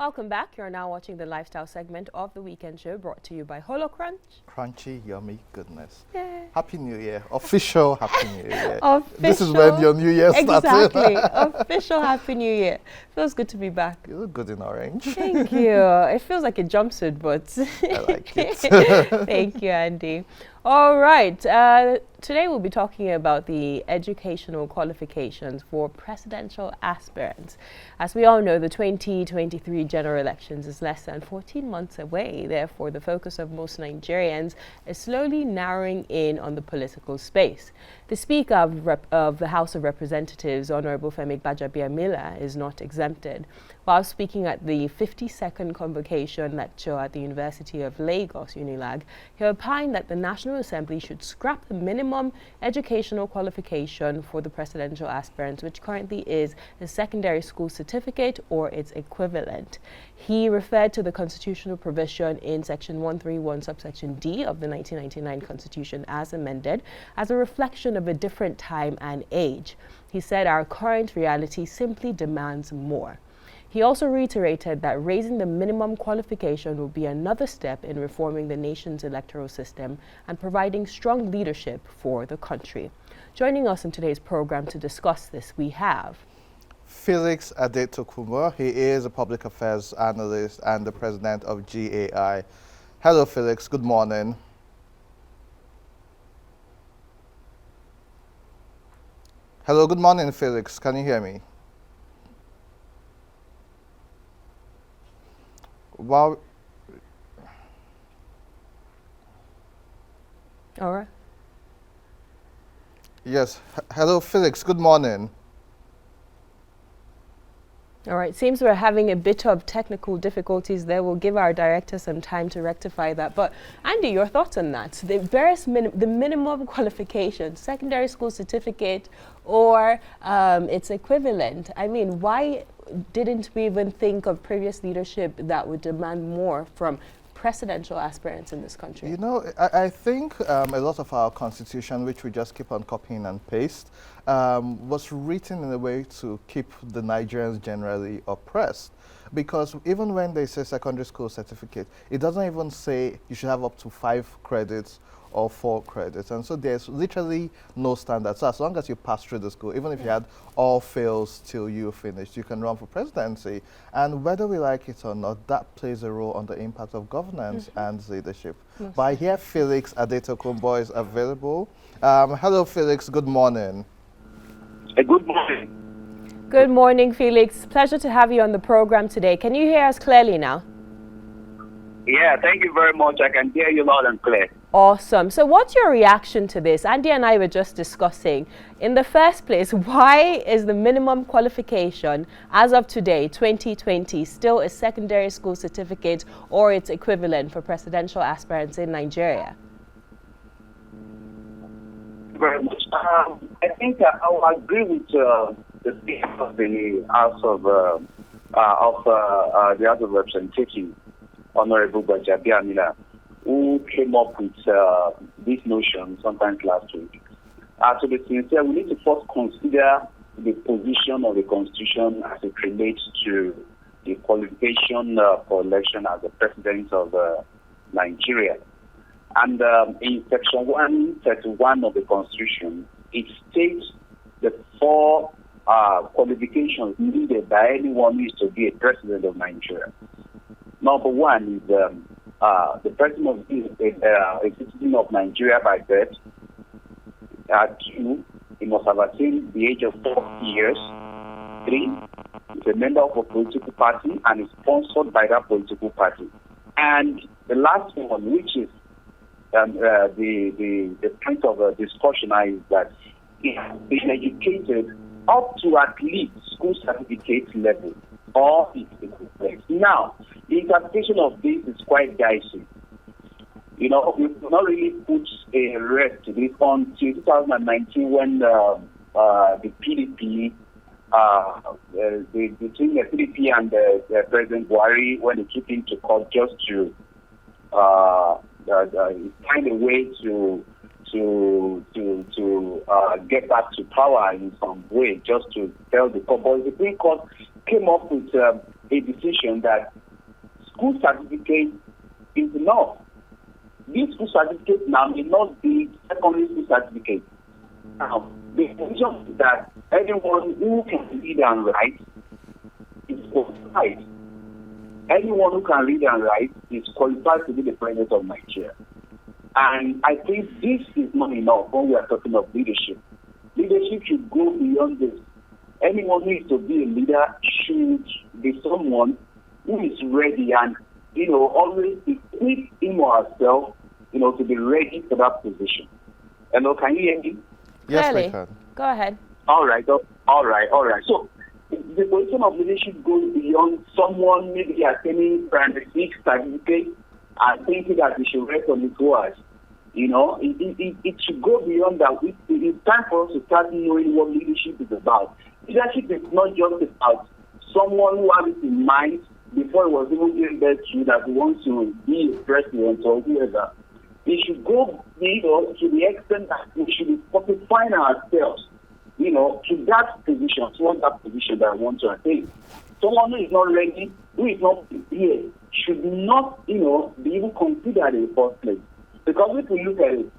Welcome back. You're now watching the lifestyle segment of the Weekend Show, brought to you by Holo Crunch. Crunchy, yummy goodness. Yeah. Happy New Year. Official Happy New Year. Official, this is when your New Year started. Exactly. Official Happy New Year. Feels good to be back. You look good in orange. Thank you. It feels like a jumpsuit, but I like it. Thank you, Andy. All right. Today we'll be talking about the educational qualifications for presidential aspirants. As we all know, the 2023 general elections is less than 14 months away. Therefore, the focus of most Nigerians is slowly narrowing in on the political space. The Speaker of the House of Representatives, Honorable Femi Gbajabiamila, is not exempted. While speaking at the 52nd Convocation Lecture at the University of Lagos, UNILAG, he opined that the National Assembly should scrap the minimum educational qualification for the presidential aspirants, which currently is a secondary school certificate or its equivalent. He referred to the constitutional provision in Section 131, subsection D of the 1999 Constitution as amended as a reflection of a different time and age. He said our current reality simply demands more. He also reiterated that raising the minimum qualification will be another step in reforming the nation's electoral system and providing strong leadership for the country. Joining us in today's program to discuss this, we have Felix Adetokunbo. He is a public affairs analyst and the president of GAI. Hello, Felix. Good morning. Hello, good morning, Felix. Can you hear me? Well, all right. Yes. Hello, Felix. Good morning. All right. Seems we're having a bit of technical difficulties there. We'll give our director some time to rectify that. But Andy, your thoughts on that? The various the minimum qualification, secondary school certificate, or its equivalent. I mean, why didn't we even think of previous leadership that would demand more from presidential aspirants in this country? You know, I think a lot of our constitution, which we just keep on copying and paste, was written in a way to keep the Nigerians generally oppressed. Because even when they say secondary school certificate, it doesn't even say you should have up to 5 credits or 4 credits. And so there's literally no standard. So as long as you pass through the school, even if you had all fails till you finished, you can run for presidency. And whether we like it or not, that plays a role on the impact of governance and leadership. But I hear Felix Adetokunbo is available. Hello, Felix. Good morning. Good morning. Good morning, Felix. Pleasure to have you on the program today. Can you hear us clearly now? Yeah, thank you very much. I can hear you loud and clear. Awesome. So what's your reaction to this? Andy and I were just discussing, in the first place, why is the minimum qualification as of today, 2020, still a secondary school certificate or its equivalent for presidential aspirants in Nigeria? Very much. I think I will agree with the Speaker of the House of the House of Representatives, Honorable Gbajabiamila, who came up with this notion sometimes last week. To be sincere, we need to first consider the position of the Constitution as it relates to the qualification for election as the President of Nigeria. And in Section 131 of the Constitution, it states the 4 qualifications needed by anyone who is to be a President of Nigeria. Number 1 is the President is a citizen of Nigeria by birth. 2, he must have attained the age of 40 years. 3, is a member of a political party and is sponsored by that political party. And the last one, which is the point of discussion is that he has been educated up to at least school certificate level or its equivalent. Now, the interpretation of this is quite dicey. You know, we've not really put a rest to this until 2019 when the PDP, between the PDP and the President Buhari, when they took him to court just to find a way to get back to power in some way, just to tell the court. But the Supreme Court came up with a decision that school certificate is enough. This school certificate now may not be secondary school certificate. Now, the position is that anyone who can read and write is qualified. Anyone who can read and write is qualified to be the president of Nigeria. And I think this is not enough when we are talking of leadership. Leadership should go beyond this. Anyone who is to be a leader should be someone who is ready and, always equip him or herself, to be ready for that position. Hello, can you hear me? Yes, Clearly. we can. Go ahead. All right. So the position of leadership goes beyond someone maybe attaining primary 6 certificate and thinking that he should rest on his words. It should go beyond that. It's time for us to start knowing what leadership is about. Leadership is not just about someone who has it in mind before he was even given birth to that he wants to be a president or whoever. It should go, to the extent that we should be fortifying ourselves, to that position, towards that position that I want to attain. Someone who is not ready, who is not prepared, should not, be even considered in the first place. Because if we look at it,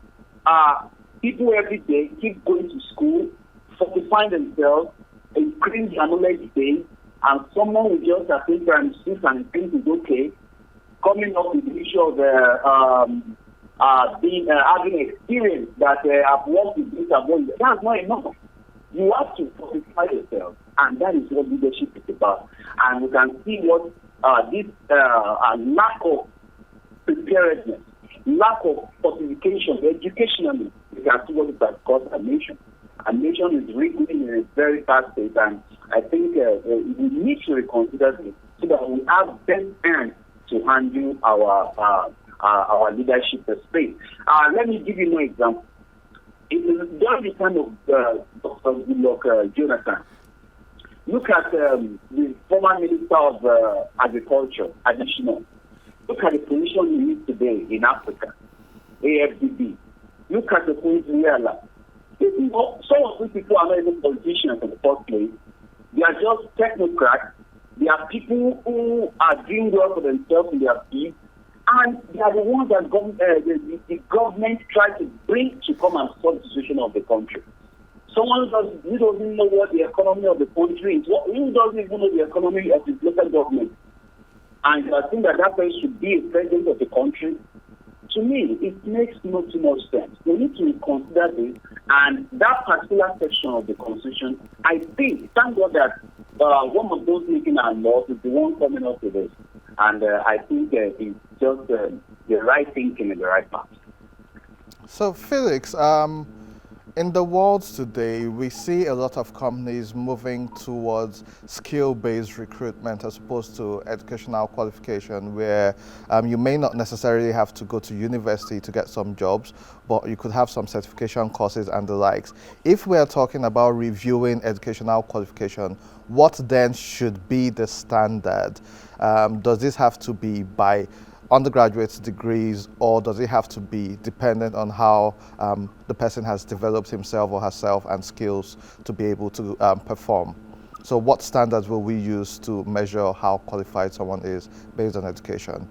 people every day keep going to school, fortifying themselves, increase their knowledge base, and someone will just attain primary 6 and think is okay, coming up with the issue of having experience that I've worked with this, that's not enough. You have to fortify yourself, and that is what leadership is about. And we can see what this lack of preparedness, lack of fortification, educationally, we can see what it has caused a nation. A nation is reeling in a very fast pace, and I think we need to reconsider this so that we have best hands to handle our leadership space. Let me give you an example. During the time of Dr. Goodluck Jonathan, look at the former Minister of Agriculture, additional. Look at the position he is today in Africa, AFDB. Look at the position here. Some of these people are not even politicians in the first place. They are just technocrats. They are people who are doing well for themselves in their field. And they are the ones that the government tried to bring to come and solve the situation of the country. Someone who doesn't know what the economy of the country is, who doesn't even know the economy of his local government. And I think that person should be a president of the country. To me, it makes not too much sense. We need to consider this. And that particular section of the Constitution, I think, thank God that one of those making our laws is the one coming up with this. And I think it's just the right thinking and the right path. So, Felix, in the world today, we see a lot of companies moving towards skill-based recruitment as opposed to educational qualification, where you may not necessarily have to go to university to get some jobs, but you could have some certification courses and the likes. If we are talking about reviewing educational qualification, what then should be the standard? Does this have to be by undergraduate degrees, or does it have to be dependent on how the person has developed himself or herself and skills to be able to perform? So what standards will we use to measure how qualified someone is based on education?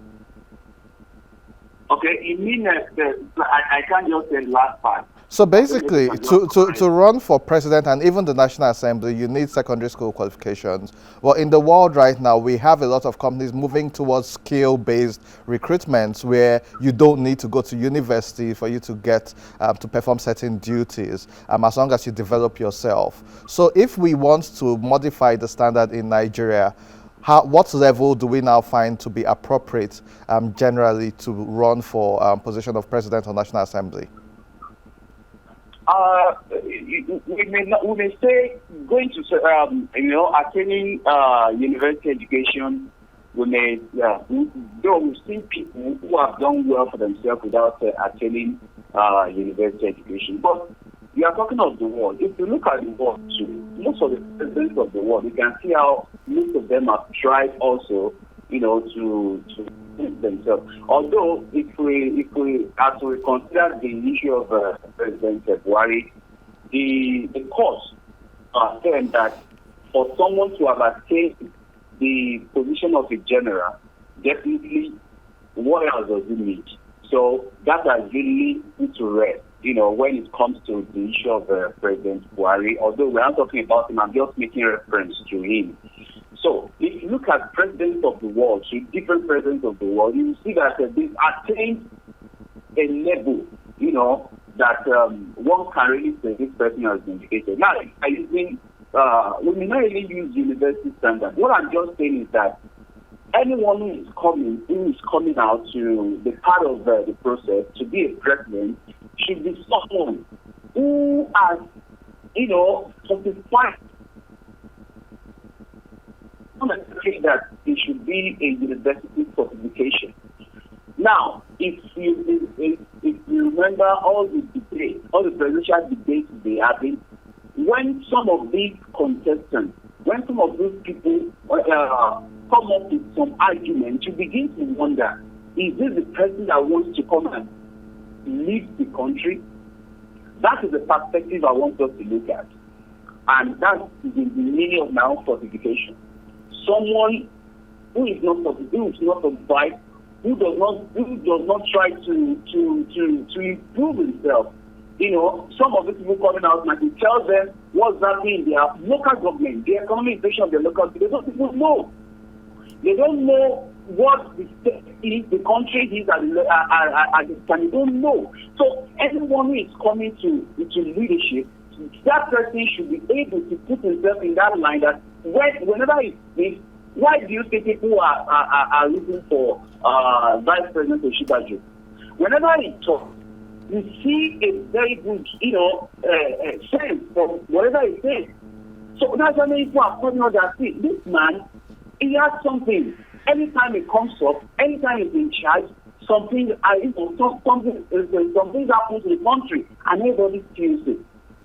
Okay, you mean I can't just say the last part. So basically, to run for president and even the National Assembly, you need secondary school qualifications. Well, in the world right now, we have a lot of companies moving towards skill-based recruitments where you don't need to go to university for you to get to perform certain duties, as long as you develop yourself. So if we want to modify the standard in Nigeria, what level do we now find to be appropriate generally to run for position of president or National Assembly? We may say going to attaining university education. We may though we've seen people who have done well for themselves without attaining university education. But we are talking of the world. If you look at the world too, most of the presidents of the world, you can see how most of them have tried also, to themselves. Although if we consider the issue of President Buhari, the cost saying that for someone to have attained the position of a general, definitely what else does it need? So that has really put to rest, when it comes to the issue of President Buhari. Although we are not talking about him, I'm just making reference to him. So if you look at presidents of the world, different presidents of the world, you see that they've attained a level, that one can really say this person has been educated. Now, we may not really use university standard. What I'm just saying is that anyone who is coming out to be part of the process to be a president should be someone who has, certified that it should be a university certification. Now, if you remember all the presidential debates they have been, when some of these contestants, when some of those people come up with some arguments, you begin to wonder, is this the person that wants to come and lead the country? That is the perspective I want us to look at. And that is the meaning of my own certification. Someone who is not certified, who does not try to improve himself. Some of the people coming out and tell them what's happening in their local government, the economic situation of the local government. They don't even know. They don't know what the state is, the country is, and they don't know. So anyone who is coming to leadership, that person should be able to put himself in that line that whenever he speaks, why do you think people are looking for Vice President Osinbajo? Whenever he talks, you see a very good, sense from whatever he says. So that's why many people are coming out that see, this man, he has something. Anytime it comes up, anytime he's in charge, something happens to the country, and everybody feels it.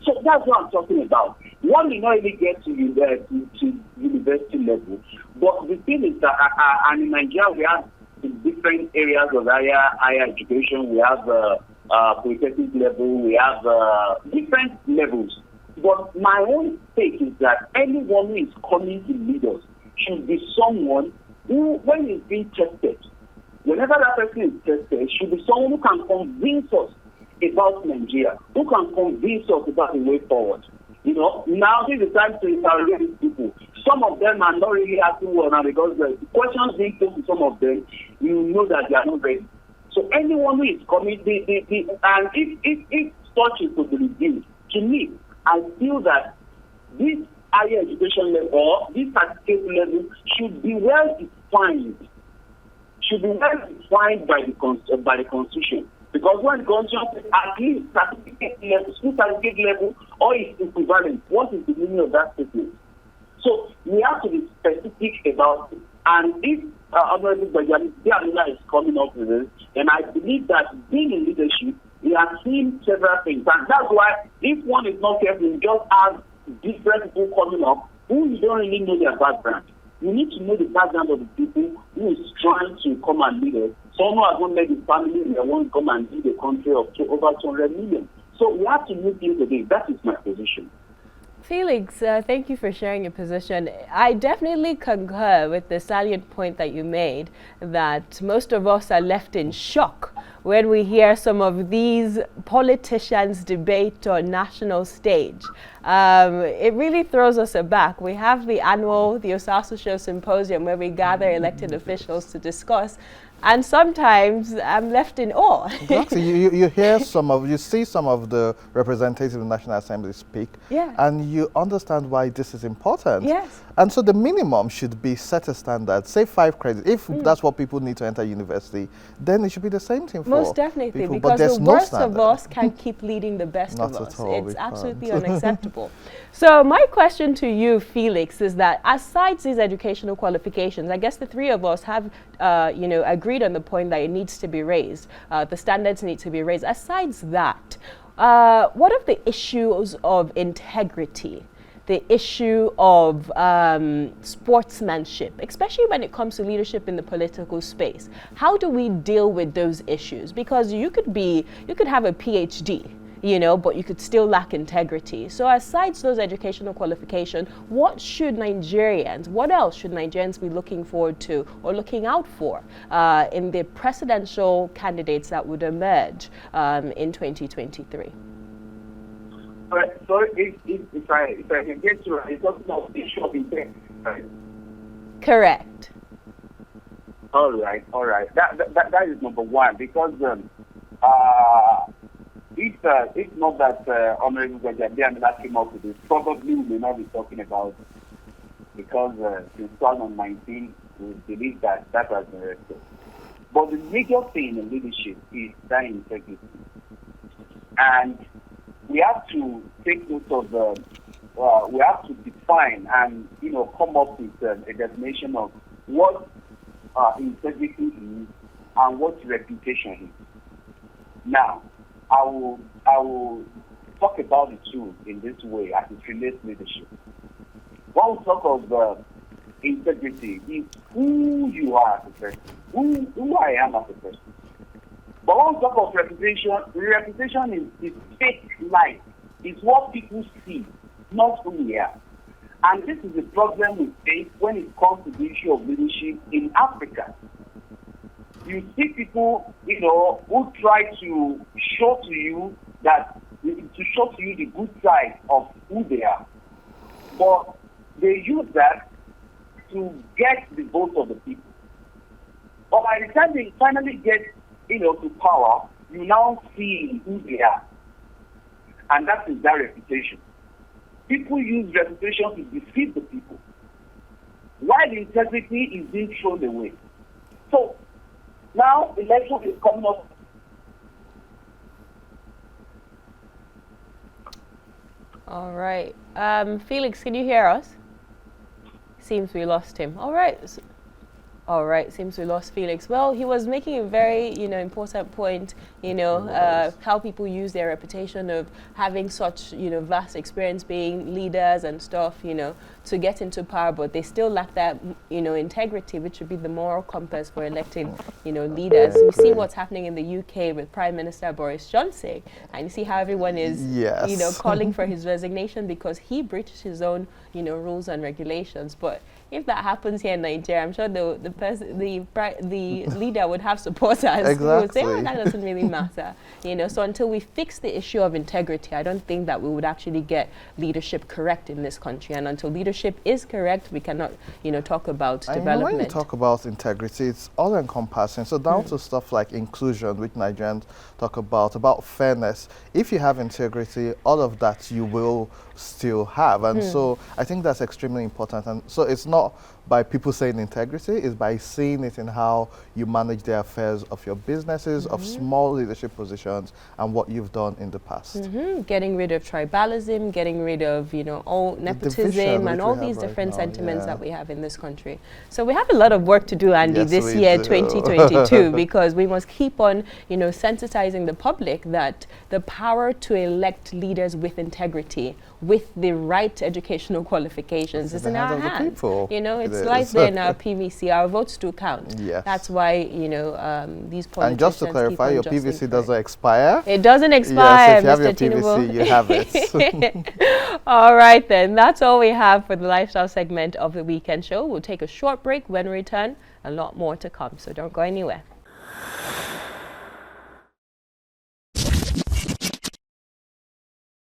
So that's what I'm talking about. One may not really get to university level, but the thing is that, and in Nigeria we have different areas of higher education. We have polytechnic level, we have different levels. But my own take is that anyone who is coming to lead us should be someone who, when he's being tested, whenever that person is tested, should be someone who can convince us about Nigeria, who can convince us about the way forward. Now this is the time to interrogate these people. Some of them are not really asking well now because the questions being posed to some of them, you know that they are not ready. So anyone who is coming, and if such is to be reviewed, to me, I feel that this higher education level or this certificate level should be well defined. By the Constitution. Because when the Constitution says at least certificate level, school certificate level, or its equivalent, what is the meaning of that statement? So we have to be specific about it. And if Honorable Bajani is coming up with it, then I believe that being in leadership, we have seen several things. And that's why if one is not careful, you just have different people coming up who you don't really know their background. You need to know the background of the people who is trying to come and lead us. Someone has not led his family, they want to come and lead a country of over 200 million. So we have to move things today. That is my position. Felix, thank you for sharing your position. I definitely concur with the salient point that you made that most of us are left in shock when we hear some of these politicians debate on national stage. It really throws us aback. We have the annual, the Osasosho Symposium, where we gather elected officials to discuss, and sometimes I'm left in awe. Exactly. you see some of the representatives of the National Assembly speak, and you understand why this is important. Yes. And so the minimum should be set a standard, say 5 credits. If that's what people need to enter university, then it should be the same thing for most definitely, people. because the worst of us can keep leading the best of us. It's absolutely unacceptable. So my question to you, Felix, is that aside these educational qualifications, I guess the three of us have, agreed on the point that it needs to be raised. The standards need to be raised. Aside that, what are the issues of integrity? The issue of sportsmanship, especially when it comes to leadership in the political space. How do we deal with those issues? Because you could have a PhD, but you could still lack integrity. So aside those educational qualifications, what else should Nigerians be looking forward to or looking out for in the presidential candidates that would emerge in 2023? So if I can get you, it's talking about the issue of integrity, right? Correct. All right. That is number one, because if not that Honorable Gbajabiamila came up with this, probably we may not be talking about, because since 2019 we believe that has been rested. But the major thing in leadership is that integrity, and we have to take note of we have to define and come up with a definition of what integrity is and what reputation is. Now, I will talk about the two in this way as it relates to leadership. When we talk of integrity, is who you are as a person, who I am as a person. But when we talk of reputation is fake life. It's what people see, not who we are. And this is the problem we face when it comes to the issue of leadership in Africa. You see people, who try to show to you the good side of who they are. But they use that to get the vote of the people. But by the time they finally get, to power, you now see who they are. And that is their reputation. People use reputation to defeat the people, while integrity is being thrown away. So now election is coming up. All right. Felix, can you hear us? Seems we lost him. All right, seems we lost Felix. Well, he was making a very, important point, how people use their reputation of having such, vast experience being leaders and stuff, to get into power, but they still lack that, integrity, which would be the moral compass for electing, leaders. We see what's happening in the UK with Prime Minister Boris Johnson, and you see how everyone is, calling for his resignation because he breached his own, rules and regulations. But if that happens here in Nigeria, I'm sure the leader would have supporters who would say, "Oh, that doesn't really matter." So until we fix the issue of integrity, I don't think that we would actually get leadership correct in this country. And until leadership is correct, we cannot, talk about development. When you talk about integrity, it's all encompassing. So down to stuff like inclusion, which Nigerians talk about fairness. If you have integrity, all of that you will still have. And so I think that's extremely important. And so it's not by people saying integrity, it's by seeing it in how you manage the affairs of your businesses, of small leadership positions, and what you've done in the past. Getting rid of tribalism, getting rid of, all nepotism and all these different sentiments that we have in this country. So we have a lot of work to do, Andy, this year, 2022, because we must keep on, sensitizing the public that the power to elect leaders with integrity, with the right educational qualifications, is in our hands. It's lies there in our PVC. Our votes do count. Yes. That's why, these politicians. And just to clarify, your PVC doesn't expire. It doesn't expire. Yes, if you have your PVC, you have it. All right, then. That's all we have for the lifestyle segment of the weekend show. We'll take a short break. When we return, a lot more to come. So don't go anywhere.